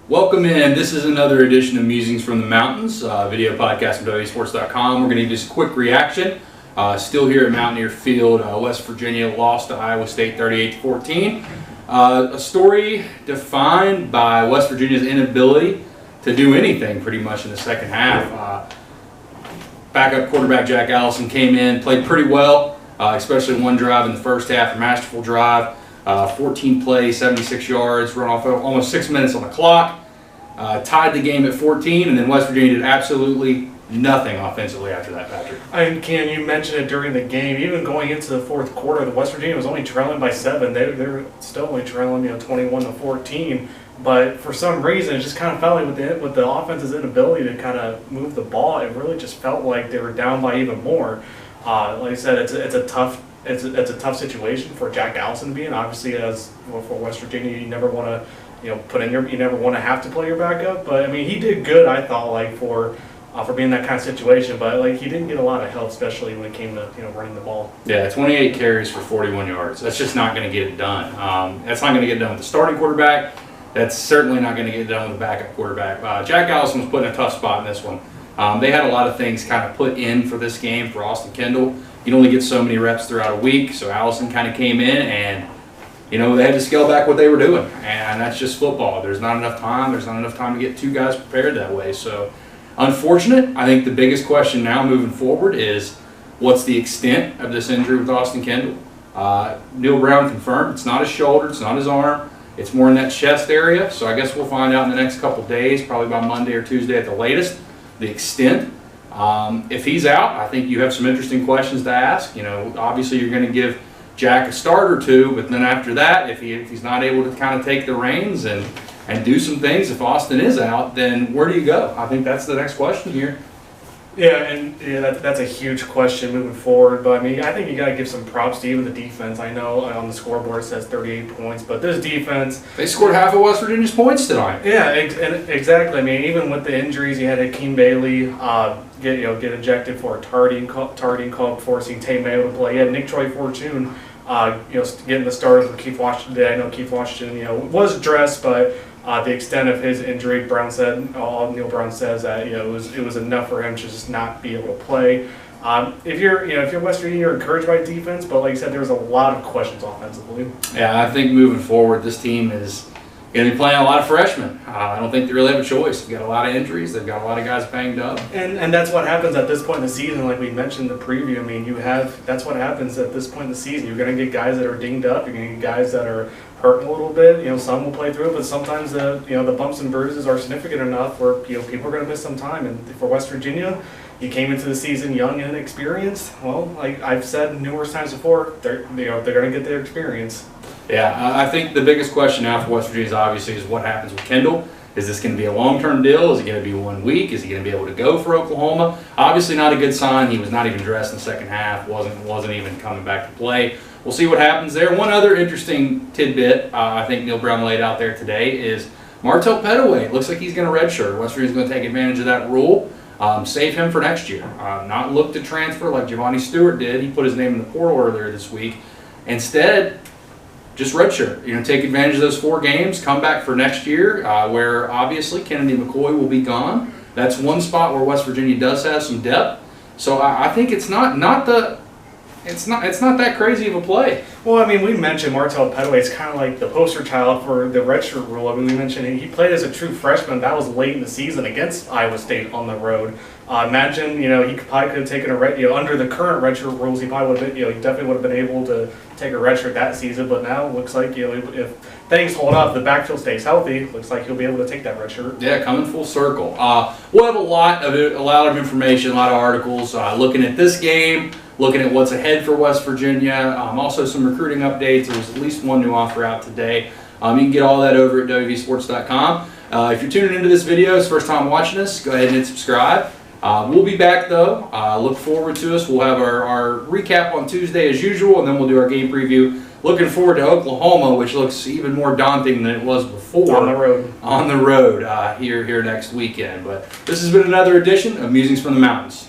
Welcome in. This is another edition of Musings from the Mountains, video podcast from WVSports.com. We're going to give you a quick reaction. Still here at Mountaineer Field, West Virginia lost to Iowa State 38-14. A story defined by West Virginia's inability to do anything pretty much in the second half. Backup quarterback Jack Allison came in, played pretty well, especially one drive in the first half, a masterful drive. 14 plays, 76 yards, run off almost 6 minutes on the clock. Tied the game at 14, and then West Virginia did absolutely nothing offensively after that, Patrick. And Ken, you mentioned it during the game. Even going into the fourth quarter, the West Virginia was only trailing by 7. They're still only trailing, 21-14. But for some reason, it just kind of felt like with the offense's inability to kind of move the ball, it really just felt like they were down by even more. Like I said, it's a tough situation for Jack Allison to be in. Obviously, as well, for West Virginia, you never want to, you never want to have to play your backup. But I mean, he did good, I thought, like for being in that kind of situation. But like, he didn't get a lot of help, especially when it came to running the ball. Yeah, 28 carries for 41 yards. That's just not going to get it done. That's not going to get done with the starting quarterback. That's certainly not going to get done with the backup quarterback. Jack Allison was put in a tough spot in this one. They had a lot of things kind of put in for this game for Austin Kendall. You only get so many reps throughout a week, so Allison kind of came in and, they had to scale back what they were doing, and that's just football. There's not enough time. There's not enough time to get two guys prepared that way. So, unfortunate. I think the biggest question now moving forward is what's the extent of this injury with Austin Kendall? Neil Brown confirmed it's not his shoulder, it's not his arm. It's more in that chest area, so I guess we'll find out in the next couple days, probably by Monday or Tuesday at the latest, the extent. If he's out, I think you have some interesting questions to ask. Obviously you're going to give Jack a start or two, but then after that, if he's not able to kind of take the reins and do some things, if Austin is out, then where do you go? I think that's the next question here. That's a huge question moving forward. But I mean, I think you got to give some props to even the defense. I know on the scoreboard it says 38 points, but this defense, they scored half of West Virginia's points tonight. Yeah, exactly. I mean, even with the injuries, you had Hakeem Bailey get ejected for a targeting call before seeing Tate Mayo to play. You had Nick Troy Fortune getting the start for Keith Washington today. I know Keith Washington was dressed, but the extent of his injury, Neil Brown says that it was enough for him to just not be able to play. If you're West Virginia, you're encouraged by defense, but like I said, there's a lot of questions offensively. Yeah, I think moving forward, this team is going to be playing a lot of freshmen. I don't think they really have a choice. They've got a lot of injuries. They've got a lot of guys banged up. And that's what happens at this point in the season. Like we mentioned in the preview, I mean, that's what happens at this point in the season. You're going to get guys that are dinged up. You're going to get guys that are hurting a little bit. Some will play through it, but sometimes the bumps and bruises are significant enough where people are going to miss some time. And for West Virginia, you came into the season young and inexperienced. Well, like I've said numerous times before, they're going to get their experience. Yeah, I think the biggest question now for West Virginia obviously is what happens with Kendall. Is this going to be a long-term deal? Is it going to be 1 week? Is he going to be able to go for Oklahoma? Obviously not a good sign. He was not even dressed in the second half, wasn't even coming back to play. We'll see what happens there. One other interesting tidbit I think Neil Brown laid out there today is Martell Pettaway. It looks like he's going to redshirt. West Virginia's going to take advantage of that rule. Save him for next year. Not look to transfer like Giovanni Stewart did. He put his name in the portal earlier this week. Instead, just redshirt. Take advantage of those 4 games. Come back for next year, where obviously Kennedy McCoy will be gone. That's one spot where West Virginia does have some depth. So I think it's not that crazy of a play. Well, I mean, we mentioned Martell Pettaway. It's kind of like the poster child for the redshirt rule. I mean, we mentioned he played as a true freshman. That was late in the season against Iowa State on the road. Imagine, he probably could have taken under the current redshirt rules, he probably would have been, he definitely would have been able to take a redshirt that season. But now it looks like, if things hold up, the backfield stays healthy, looks like he'll be able to take that redshirt. Yeah, coming full circle. We'll have a lot of information, a lot of articles looking at this game, looking at what's ahead for West Virginia. Also some recruiting updates. There's at least one new offer out today. You can get all that over at WVSports.com. If you're tuning into this video, it's the first time watching us, go ahead and hit subscribe. We'll be back though. Look forward to us. We'll have our recap on Tuesday as usual, and then we'll do our game preview. Looking forward to Oklahoma, which looks even more daunting than it was before. On the road here next weekend. But this has been another edition of Musings from the Mountains.